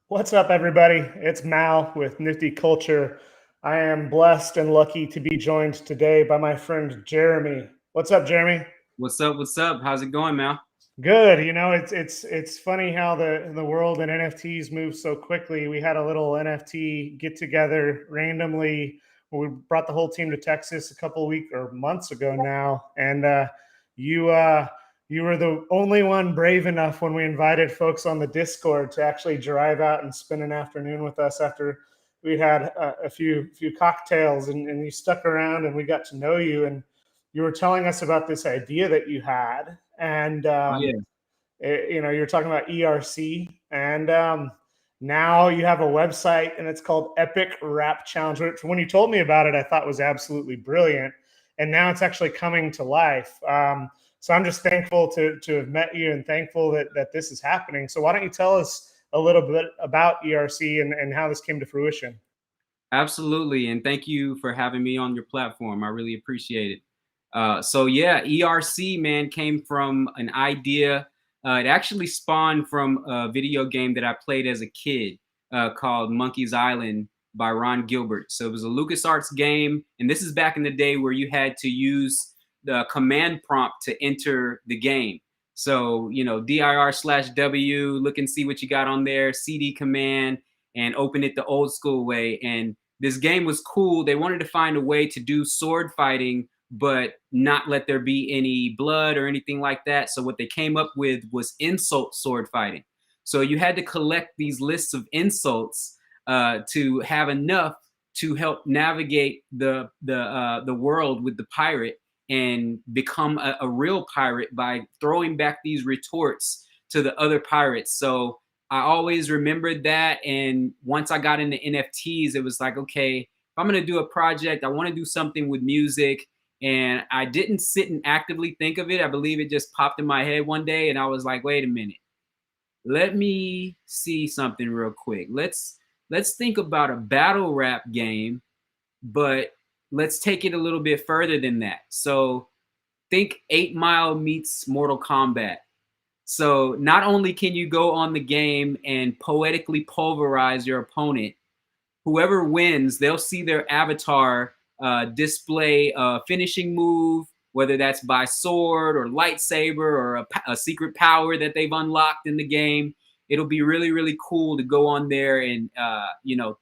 What's up, everybody? It's Mal with Nifty Culture. I am blessed and lucky to be joined today by my friend Jeremy. What's up, Jeremy? What's up? What's up? How's it going, Mal? Good. It's funny how the world and NFTs move so quickly. We had a little NFT get together randomly. We brought the whole team to Texas a couple of weeks or months ago now, and you you were the only one brave enough when we invited folks on the Discord to actually drive out and spend an afternoon with us after we had a few cocktails, and you stuck around and we got to know you, and you were telling us about this idea that you had, and Oh yeah, you're talking about E.R.C, and now you have a website, and it's called Epic Rap Challenge. Which, when you told me about it, I thought was absolutely brilliant, and now it's actually coming to life. So I'm just thankful to have met you, and thankful that this is happening. So why don't you tell us a little bit about E.R.C and how this came to fruition? absolutely. And thank you for having me on your platform. I really appreciate it. So yeah, E.R.C, man, came from an idea. It actually spawned from a video game that I played as a kid called Monkey's Island by Ron Gilbert. So it was a LucasArts game, and this is back in the day where you had to use the command prompt to enter the game. So, dir/w, look and see what you got on there, cd command, and open it the old school way. And this game was cool. They wanted to find a way to do sword fighting, but not let there be any blood or anything like that. So what they came up with was insult sword fighting. So you had to collect these lists of insults to have enough to help navigate the world with the pirate and become a real pirate by throwing back these retorts to the other pirates. So I always remembered that. And once I got into NFTs, it was like, okay, if I'm going to do a project, I want to do something with music. And I didn't sit and actively think of it. I believe it just popped in my head one day. And I was like, wait a minute, let me see something real quick. Let's think about a battle rap game, but let's take it a little bit further than that. So think 8 Mile meets Mortal Kombat. So not only can you go on the game and poetically pulverize your opponent, whoever wins, they'll see their avatar display a finishing move, whether that's by sword or lightsaber or a secret power that they've unlocked in the game. It'll be really, really cool to go on there and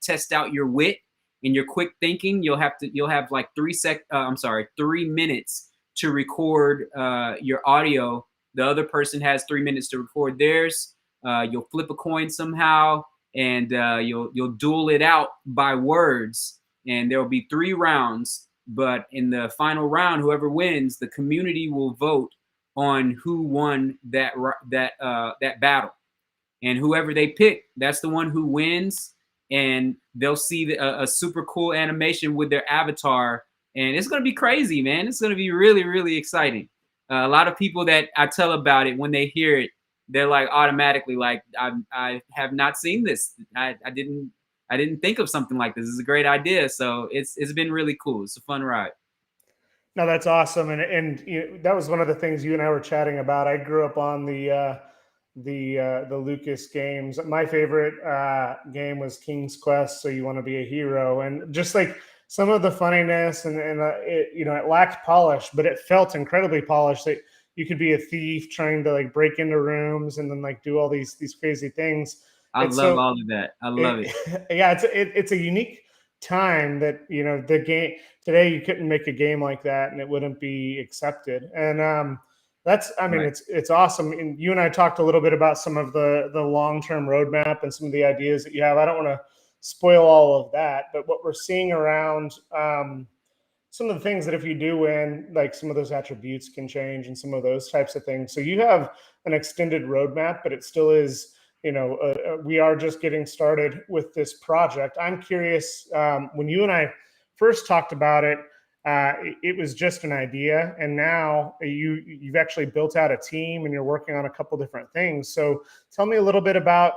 test out your wit and your quick thinking. You'll have like 3 minutes to record your audio. The other person has 3 minutes to record theirs. You'll flip a coin somehow, and you'll duel it out by words. And there will be 3 rounds. But in the final round, whoever wins, the community will vote on who won that battle, and whoever they pick, that's the one who wins. And they'll see a super cool animation with their avatar, and it's gonna be crazy, man. It's gonna be really, really exciting. A lot of people that I tell about it, when they hear it, they're like automatically like, I have not seen this. I didn't think of something like this. It's a great idea. So it's been really cool. It's a fun ride. No, that's awesome, and that was one of the things you and I were chatting about. I grew up on the Lucas games. My favorite game was King's Quest. So you want to be a hero, and just like some of the funniness, and it lacked polish, but it felt incredibly polished. That you could be a thief trying to like break into rooms and then like do all these crazy things. I It's love so all of that. I love it. it, yeah, it's a unique time that the game today. You couldn't make a game like that and it wouldn't be accepted. And that's, I mean, Right. it's awesome. And you and I talked a little bit about some of the long-term roadmap and some of the ideas that you have. I don't want to spoil all of that, but what we're seeing around some of the things that if you do win, like some of those attributes can change and some of those types of things. So you have an extended roadmap, but it still is, we are just getting started with this project. I'm curious, when you and I first talked about it, it was just an idea, and now you've actually built out a team and you're working on a couple different things. So tell me a little bit about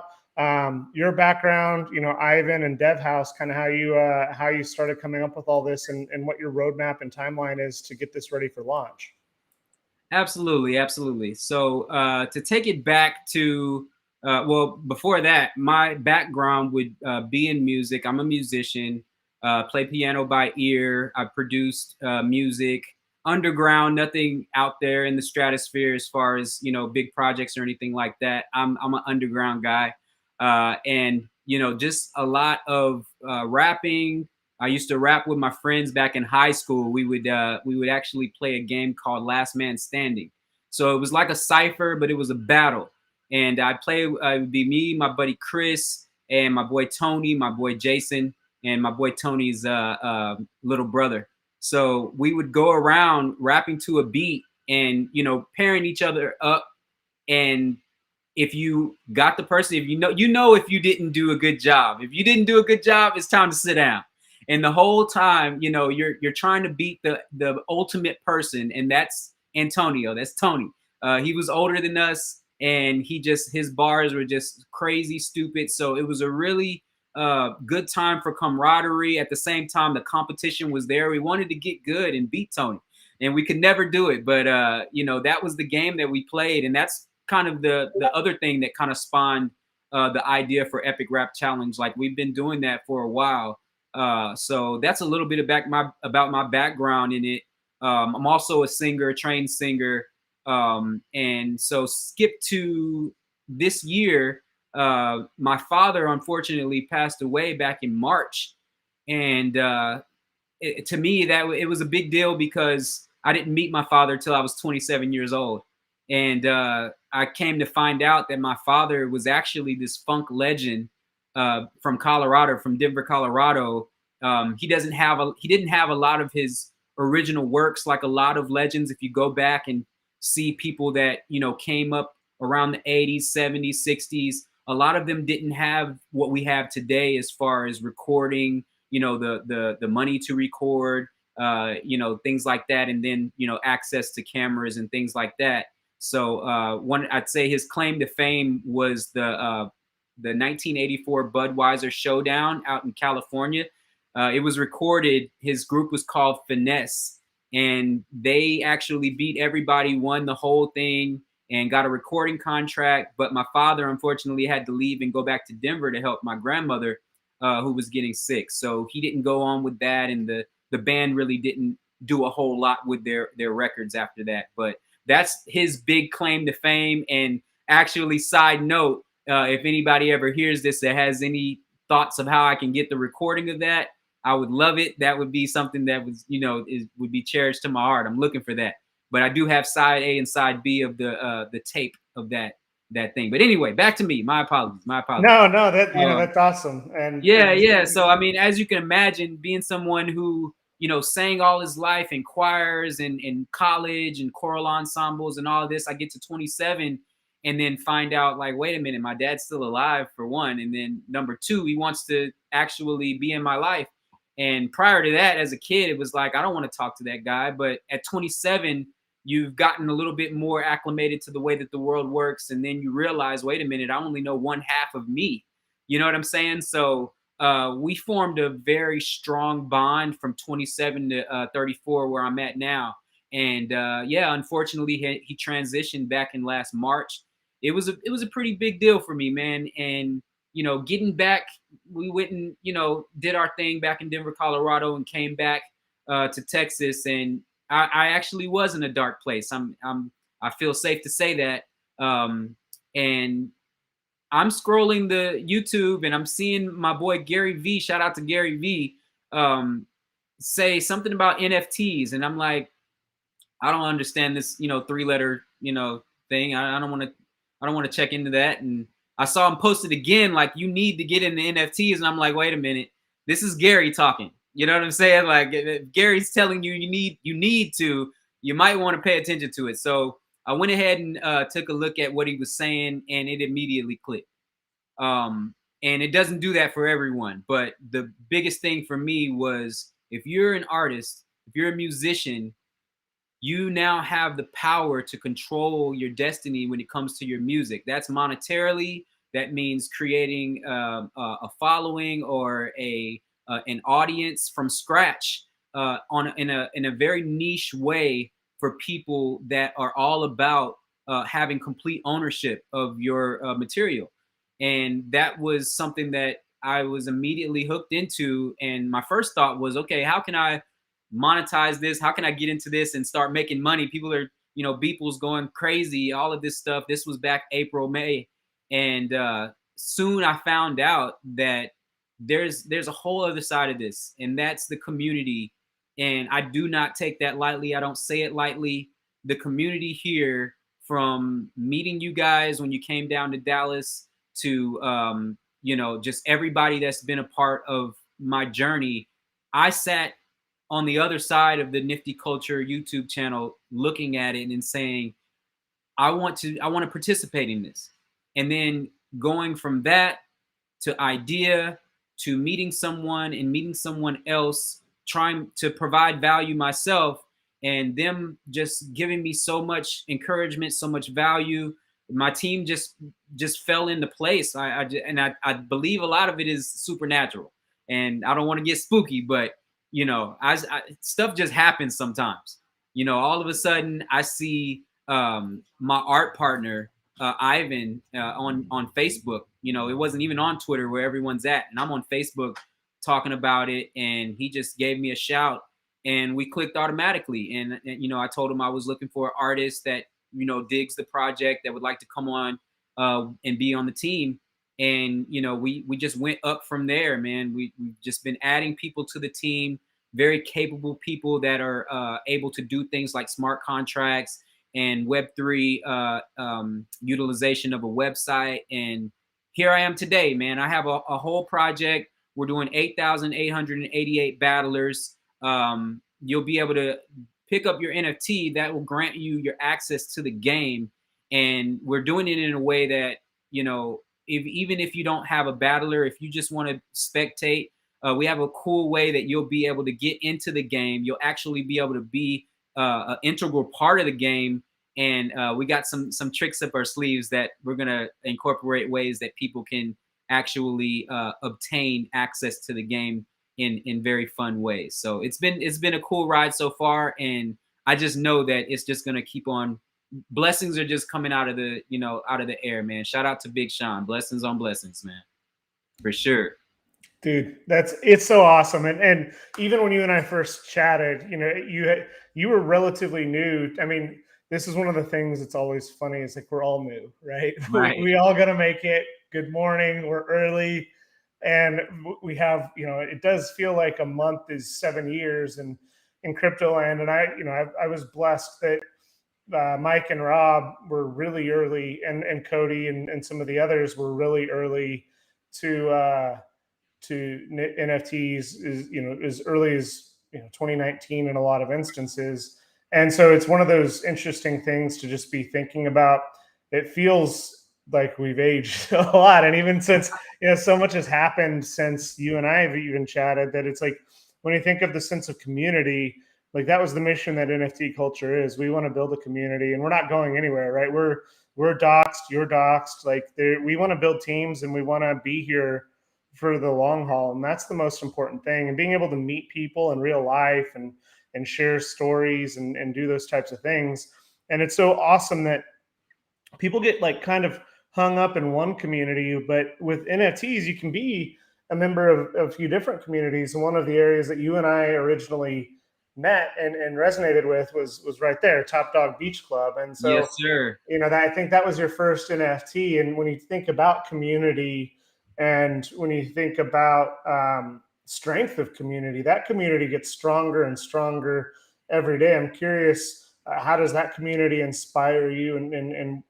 your background, Ivan and DevHouse, kind of how you started coming up with all this, and what your roadmap and timeline is to get this ready for launch. Absolutely, absolutely. So to take it back to well, before that, my background would be in music. I'm a musician, play piano by ear. I produced music underground, nothing out there in the stratosphere as far as, you know, big projects or anything like that. I'm an underground guy, and you know, just a lot of rapping. I used to rap with my friends back in high school. We would actually play a game called Last Man Standing. So it was like a cipher, but it was a battle. And I play. It would be me, my buddy Chris, and my boy Tony, my boy Jason, and my boy Tony's little brother. So we would go around rapping to a beat, and you know, pairing each other up. And if you got the person, if you know if you didn't do a good job. If you didn't do a good job, it's time to sit down. And the whole time, you know, you're trying to beat the ultimate person, and that's Antonio. That's Tony. He was older than us, and his bars were just crazy stupid. So it was a really good time for camaraderie. At the same time, the competition was there. We wanted to get good and beat Tony, and we could never do it. But you know, that was the game that we played, and that's kind of the other thing that kind of spawned the idea for Epic Rap Challenge. Like, we've been doing that for a while. So that's a little bit about my background in it. I'm also a singer, trained singer. And so skip to this year. My father unfortunately passed away back in March. And to me, that it was a big deal because I didn't meet my father till I was 27 years old. And I came to find out that my father was actually this funk legend from Colorado, from Denver, Colorado. He didn't have a lot of his original works like a lot of legends. If you go back and see people that, you know, came up around the 80s, 70s, 60s, a lot of them didn't have what we have today as far as recording, you know, the money to record, you know, things like that, and then, you know, access to cameras and things like that. So I'd say his claim to fame was the 1984 Budweiser Showdown out in California. It was recorded. His group was called Finesse, and they actually beat everybody, won the whole thing, and got a recording contract. But my father, unfortunately, had to leave and go back to Denver to help my grandmother, who was getting sick. So he didn't go on with that, and the band really didn't do a whole lot with their records after that. But that's his big claim to fame. And actually, side note, if anybody ever hears this that has any thoughts of how I can get the recording of that, I would love it. That would be something that was, you know, would be cherished to my heart. I'm looking for that. But I do have side A and side B of the tape of that thing. But anyway, back to me. My apologies. My apologies. No, that, you know, that's awesome. And yeah. So I mean, as you can imagine, being someone who, you know, sang all his life in choirs and in college and choral ensembles and all of this, I get to 27 and then find out, like, wait a minute, my dad's still alive, for one, and then number two, he wants to actually be in my life. And prior to that, as a kid, it was like, I don't want to talk to that guy. But at 27, you've gotten a little bit more acclimated to the way that the world works, and then you realize, wait a minute, I only know one half of me. You know what I'm saying? So we formed a very strong bond from 27 to 34, where I'm at now. And yeah, unfortunately, he transitioned back in last March. It was a pretty big deal for me, man. And you know, getting back, we went and, you know, did our thing back in Denver, Colorado, and came back to Texas. And I actually was in a dark place. I feel safe to say that. And I'm scrolling the YouTube and I'm seeing my boy Gary V, shout out to Gary V, say something about NFTs. And I'm like, I don't understand this, you know, 3-letter, you know, thing. I don't want to check into that. And I saw him post it again, like, you need to get into NFTs. And I'm like, wait a minute, this is Gary talking. You know what I'm saying? Like, if Gary's telling you you might want to pay attention to it. So I went ahead and took a look at what he was saying, and it immediately clicked. And it doesn't do that for everyone. But the biggest thing for me was, if you're an artist, if you're a musician, you now have the power to control your destiny when it comes to your music. That's monetarily. That means creating a following or an audience from scratch in a very niche way for people that are all about having complete ownership of your material. And that was something that I was immediately hooked into. And my first thought was, okay, how can I monetize this? How can I get into this and start making money? People are, Beeple's going crazy, all of this stuff. This was back April, May. And soon I found out that there's a whole other side of this, and that's the community. And I do not take that lightly. I don't say it lightly. The community here, from meeting you guys when you came down to Dallas to just everybody that's been a part of my journey. I sat on the other side of the Nifty Culture YouTube channel looking at it and saying, I want to participate in this. And then going from that to idea to meeting someone and meeting someone else, trying to provide value myself, and them just giving me so much encouragement, so much value. My team just fell into place. I believe a lot of it is supernatural, and I don't want to get spooky, but stuff just happens sometimes. All of a sudden I see my art partner Ivan on Facebook. It wasn't even on Twitter where everyone's at, and I'm on Facebook talking about it, and he just gave me a shout, and we clicked automatically. And I told him I was looking for an artist that digs the project, that would like to come on and be on the team. And we just went up from there, man. We've just been adding people to the team, very capable people that are able to do things like smart contracts and Web3 utilization of a website. And here I am today, man. I have a whole project. We're doing 8,888 battlers. You'll be able to pick up your NFT that will grant you your access to the game. And we're doing it in a way that, even if you don't have a battler, if you just want to spectate, we have a cool way that you'll be able to get into the game. You'll actually be able to be an integral part of the game. And we got some tricks up our sleeves that we're going to incorporate, ways that people can actually obtain access to the game in very fun ways. So it's been a cool ride so far, and I just know that it's just going to keep on. Blessings are just coming out of the air, man. Shout out to Big Sean. Blessings on blessings, man, for sure. Dude, it's so awesome. And even when you and I first chatted, you were relatively new. I mean, this is one of the things that's always funny, is like, we're all new, right? Right. We all got to make it. Good morning. We're early. And we have, it does feel like a month is 7 years in crypto land. And I was blessed that Mike and Rob were really early, and Cody and some of the others were really early to NFTs, is as early as 2019 in a lot of instances. And so it's one of those interesting things to just be thinking about. It feels like we've aged a lot, and even since so much has happened since you and I have even chatted, that it's like, when you think of the sense of community, like, that was the mission that NFT culture is. We want to build a community, and we're not going anywhere, right? We're doxed, you're doxed. Like, we want to build teams, and we want to be here for the long haul, and that's the most important thing. And being able to meet people in real life and share stories and do those types of things. And it's so awesome that people get like kind of hung up in one community, but with NFTs, you can be a member of a few different communities. And one of the areas that you and I originally met and resonated with was right there, Top Dog Beach Club. And so, yes, sir. I think that was your first NFT. And when you think about community, and when you think about strength of community, that community gets stronger and stronger every day. I'm curious, how does that community inspire you? And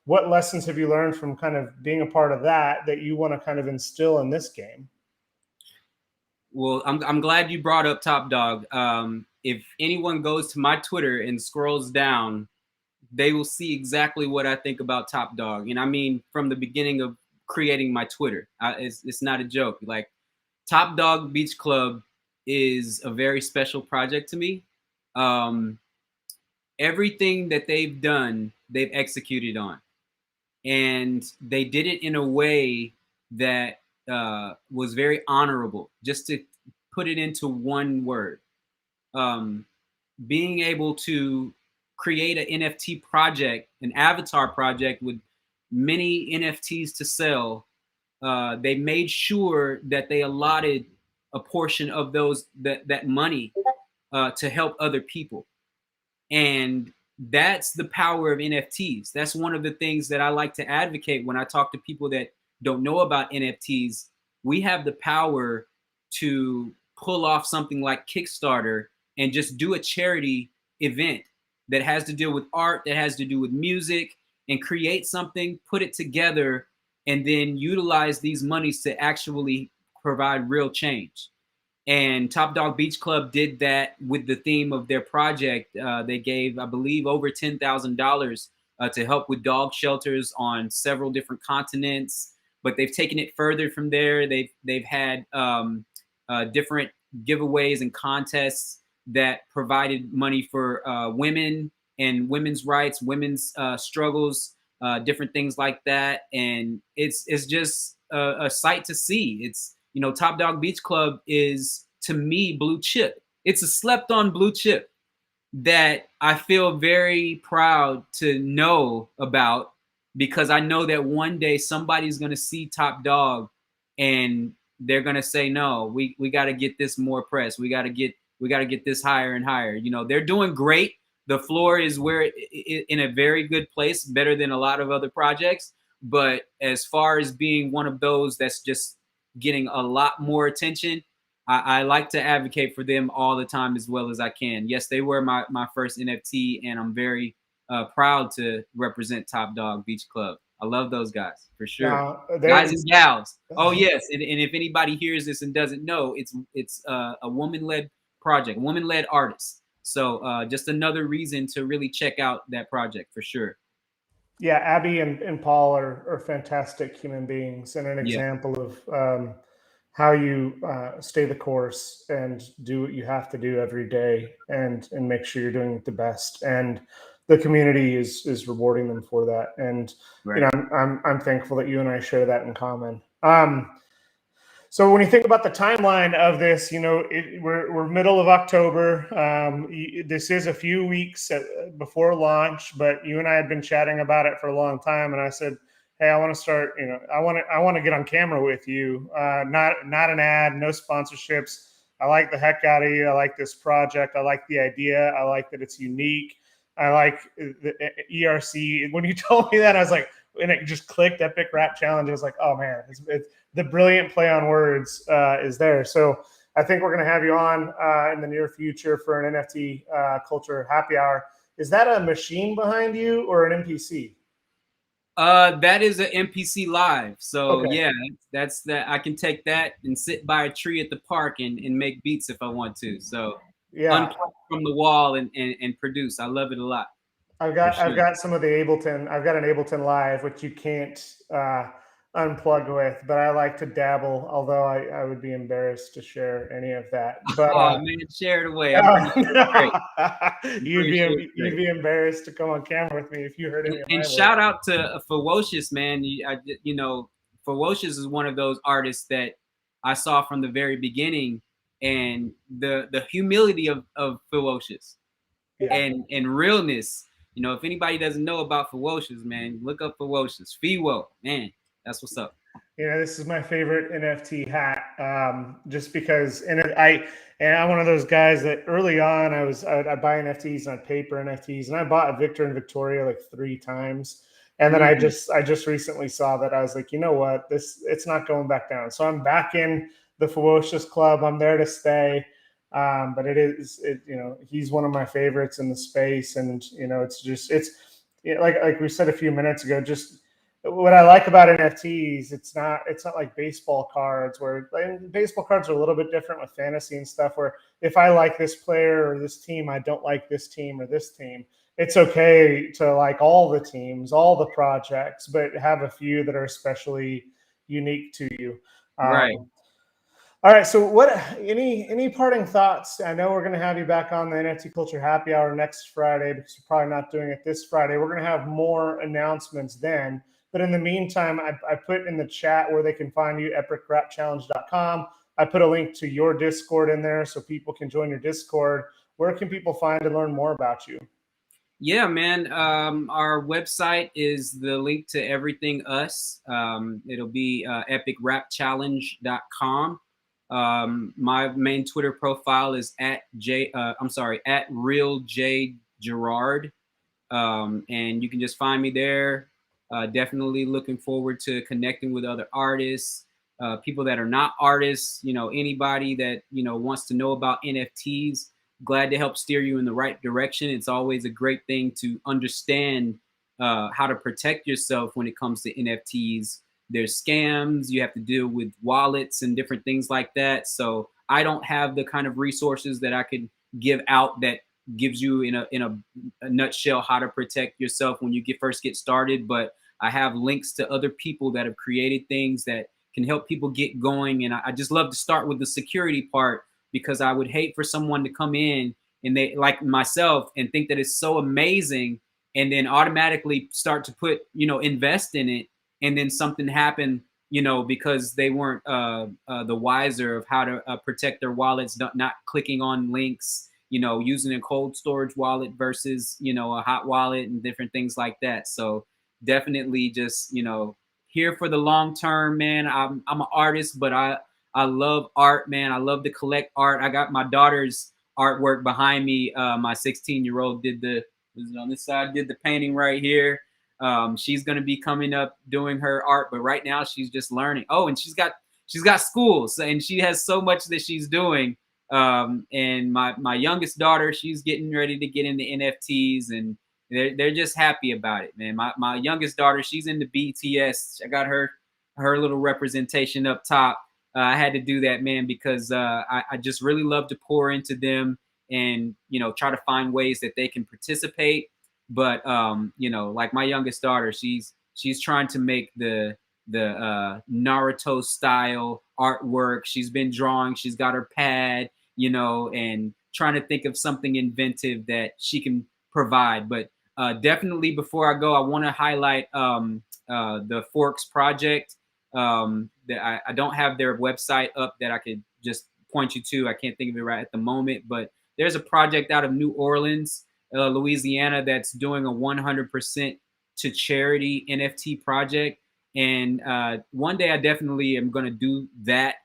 what lessons have you learned from kind of being a part of that you want to kind of instill in this game? Well, I'm glad you brought up Top Dog. If anyone goes to my Twitter and scrolls down, they will see exactly what I think about Top Dog. And I mean, from the beginning of creating my Twitter, it's not a joke. Like, Top Dog Beach Club is a very special project to me. Everything that they've done, they've executed on, and they did it in a way that was very honorable. Just to put it into one word, being able to create an NFT project, an avatar project with many NFTs to sell, they made sure that they allotted a portion of that money to help other people. And that's the power of NFTs. That's one of the things that I like to advocate when I talk to people that don't know about NFTs. We have the power to pull off something like Kickstarter and just do a charity event that has to deal with art, that has to do with music, and create something, put it together, and then utilize these monies to actually provide real change. And Top Dog Beach Club did that with the theme of their project. They gave, I believe, over $10,000 to help with dog shelters on several different continents. But they've taken it further from there. They've had different giveaways and contests that provided money for women and women's rights, women's struggles, different things like that. And it's just a sight to see. It's, you know, Top Dog Beach Club is, to me, blue chip. It's a slept on blue chip that I feel very proud to know about, because I know that one day somebody's going to see Top Dog and they're going to say, no, we got to get this more press. We got to get this higher and higher. You know, they're doing great. The floor is in a very good place, better than a lot of other projects. But as far as being one of those that's just getting a lot more attention, I like to advocate for them all the time as well as I can. Yes, they were my first NFT, and I'm very proud to represent Top Dog Beach Club. I love those guys for sure. Guys and gals. Oh yes, and if anybody hears this and doesn't know, it's a woman-led project, woman-led artist. So just another reason to really check out that project for sure. Yeah, Abby and Paul are fantastic human beings, and an example of how you stay the course and do what you have to do every day, and make sure you're doing it the best. And the community is rewarding them for that. And Right. you know, I'm thankful that you and I share that in common. So when you think about the timeline of this, you know, we're middle of October. This is a few weeks before launch, but you and I had been chatting about it for a long time, and I said, hey, I want to start. You know, I want to get on camera with you. Not an ad, no sponsorships. I like the heck out of you. I like this project. I like the idea. I like that it's unique. I like the E.R.C. When you told me that, I was like, and it just clicked. Epic Rap Challenge. I was like, oh man, it's the brilliant play on words is there. So I think we're going to have you on in the near future for an NFT culture happy hour. Is that a machine behind you or an NPC? That is an NPC live. So Okay. yeah, that's that. I can take that and sit by a tree at the park and make beats if I want to. So Yeah, unplug from the wall and produce. I love it a lot. I've For got some of the Ableton. I've got an Ableton Live, which you can't unplug with, but I like to dabble. Although I would be embarrassed to share any of that. But oh man, share it away. I'm pretty sure it's great. you'd be embarrassed to come on camera with me if you heard any of my And work. shout out to Ferocious, man. You know, Ferocious is one of those artists that I saw from the very beginning, and the humility of Ferocious and realness. You know, if anybody doesn't know about Ferocious, man, look up Ferocious. Fewo, man, that's what's up. You know, this is my favorite NFT hat, just because, and I'm one of those guys that early on I'd buy NFTs and I'd paper NFTs, and I bought a Victor and Victoria like 3 times, and then I just recently saw that I was like, you know what, it's not going back down. So I'm back in the Ferocious Club. I'm there to stay, but you know, he's one of my favorites in the space, and you know, it's like we said a few minutes ago, just what I like about NFTs, it's not like baseball cards, where baseball cards are a little bit different with fantasy and stuff, where if I like this player or this team, I don't like this team or this team. It's okay to like all the teams, all the projects, but have a few that are especially unique to you. Right. All right. So any parting thoughts? I know we're going to have you back on the NFT Culture Happy Hour next Friday, because we're probably not doing it this Friday. We're going to have more announcements then. But in the meantime, I put in the chat where they can find you, epicrapchallenge.com. I put a link to your Discord in there so people can join your Discord. Where can people find and learn more about you? Yeah, man. Our website is the link to everything us. It'll be epicrapchallenge.com. My main Twitter profile is at real J Gerard. And you can just find me there. Definitely looking forward to connecting with other artists, people that are not artists, anybody that, wants to know about NFTs. Glad to help steer you in the right direction. It's always a great thing to understand how to protect yourself when it comes to NFTs. There's scams, you have to deal with wallets and different things like that. So I don't have the kind of resources that I could give out that gives you in a nutshell how to protect yourself when you first get started. But I have links to other people that have created things that can help people get going. And I just love to start with the security part, because I would hate for someone to come in and they, like myself, and think that it's so amazing and then automatically start to put, invest in it, and then something happen, because they weren't the wiser of how to protect their wallets, not clicking on links, using a cold storage wallet versus, a hot wallet and different things like that. So definitely just, here for the long term, man. I'm an artist, but I love art, man. I love to collect art. I got my daughter's artwork behind me. My 16-year-old did on this side, did the painting right here. She's gonna be coming up doing her art, but right now she's just learning. Oh, and she's got schools, and she has so much that she's doing. And my youngest daughter, she's getting ready to get into NFTs, and they're just happy about it, man. My youngest daughter, she's into BTS. I got her little representation up top. I had to do that, man, because I just really love to pour into them and, try to find ways that they can participate. But like my youngest daughter, she's trying to make the Naruto style artwork. She's been drawing. She's got her pad, and trying to think of something inventive that she can provide. But definitely, before I go, I want to highlight the Forks project. That I don't have their website up that I could just point you to. I can't think of it right at the moment, but there's a project out of New Orleans, Louisiana, that's doing a 100% to charity NFT project. And one day I definitely am going to do that.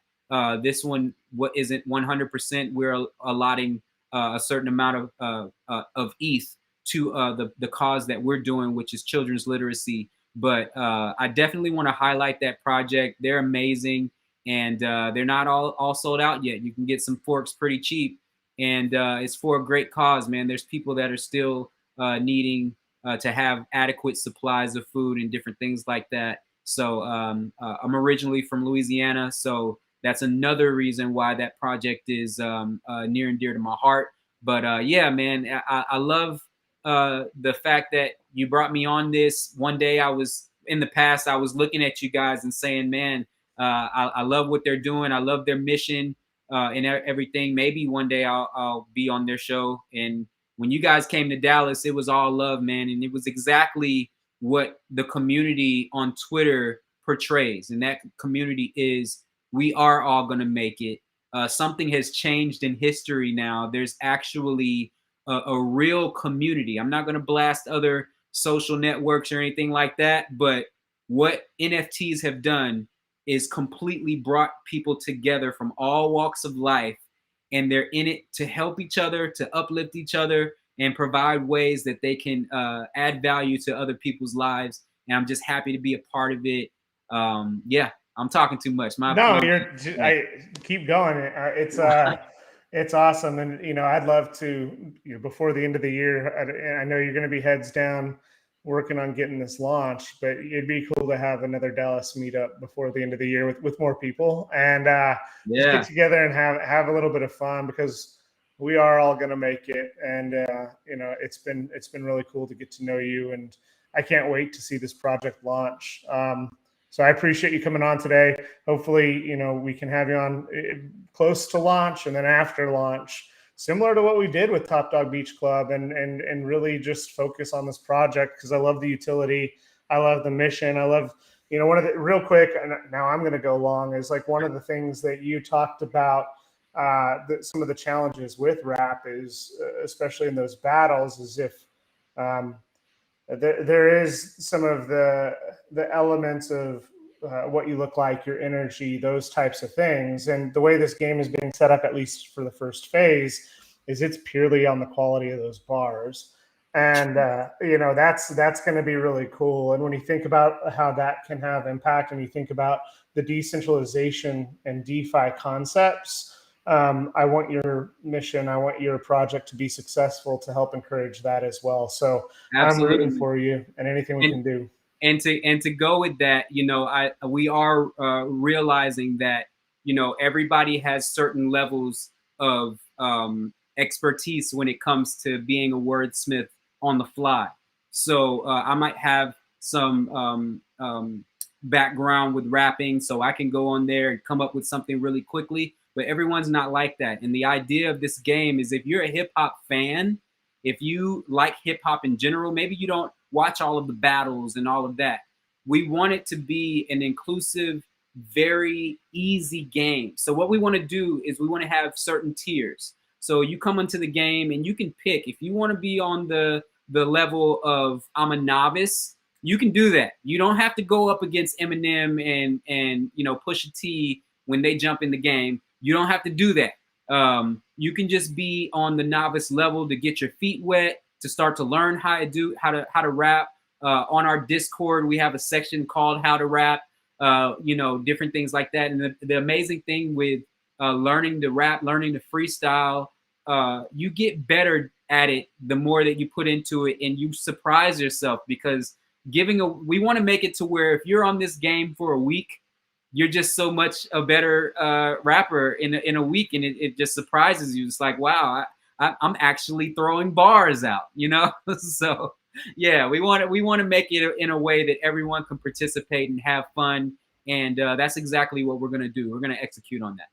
This one, what isn't 100%, we're allotting a certain amount of ETH to the cause that we're doing, which is children's literacy. But I definitely want to highlight that project. They're amazing, and they're not all sold out yet. You can get some forks pretty cheap, and it's for a great cause, man. There's people that are still needing to have adequate supplies of food and different things like that. So I'm originally from Louisiana, so that's another reason why that project is near and dear to my heart. But yeah, man, I love the fact that you brought me on this. One day I was in the past, I was looking at you guys and saying, man, I love what they're doing. I love their mission and everything. Maybe one day I'll be on their show. And when you guys came to Dallas, it was all love, man. And it was exactly what the community on Twitter portrays. And that community is, we are all going to make it. Something has changed in history now. There's actually a real community. I'm not going to blast other social networks or anything like that, but what NFTs have done is completely brought people together from all walks of life, and they're in it to help each other, to uplift each other, and provide ways that they can add value to other people's lives. And I'm just happy to be a part of it. Yeah, I'm talking too much. No, I keep going. It's awesome, and I'd love to, before the end of the year. I know you're going to be heads down working on getting this launched, but it'd be cool to have another Dallas meetup before the end of the year with more people, and just get together and have a little bit of fun, because we are all going to make it. And it's been really cool to get to know you, and I can't wait to see this project launch. So I appreciate you coming on today. Hopefully, we can have you on close to launch, and then after launch, similar to what we did with Top Dog Beach Club, and really just focus on this project, because I love the utility. I love the mission. I love, one of the, real quick, and now I'm going to go long, is like one of the things that you talked about, some of the challenges with rap is, especially in those battles, is if There is some of the elements of what you look like, your energy, those types of things. And the way this game is being set up, at least for the first phase, is it's purely on the quality of those bars. And that's going to be really cool. And when you think about how that can have impact, and you think about the decentralization and DeFi concepts, I want your mission, I want your project to be successful to help encourage that as well. So I'm rooting Absolutely. for you and anything we can do. And to go with that, we are realizing that everybody has certain levels of expertise when it comes to being a wordsmith on the fly. So I might have some background with rapping, so I can go on there and come up with something really quickly. But everyone's not like that. And the idea of this game is, if you're a hip hop fan, if you like hip hop in general, maybe you don't watch all of the battles and all of that. We want it to be an inclusive, very easy game. So what we want to do is we want to have certain tiers. So you come into the game and you can pick if you want to be on the level of I'm a novice. You can do that. You don't have to go up against Eminem and Pusha T when they jump in the game. You don't have to do that. You can just be on the novice level to get your feet wet, to start to learn how to rap. On our Discord, we have a section called How to Rap. Different things like that. And the amazing thing with learning to rap, learning to freestyle, you get better at it the more that you put into it, and you surprise yourself, because we want to make it to where if you're on this game for a week, you're just so much a better rapper in a week, and it just surprises you. It's like, wow, I'm actually throwing bars out, So yeah, we want to make it in a way that everyone can participate and have fun, and that's exactly what we're going to do. We're going to execute on that.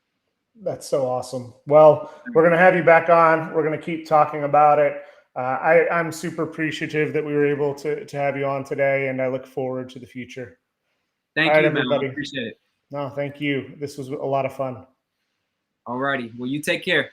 That's so awesome. Well, we're going to have you back on. We're going to keep talking about it. I'm super appreciative that we were able to have you on today, and I look forward to the future. Thank you, man. I appreciate it. No, thank you. This was a lot of fun. All righty. Well, you take care.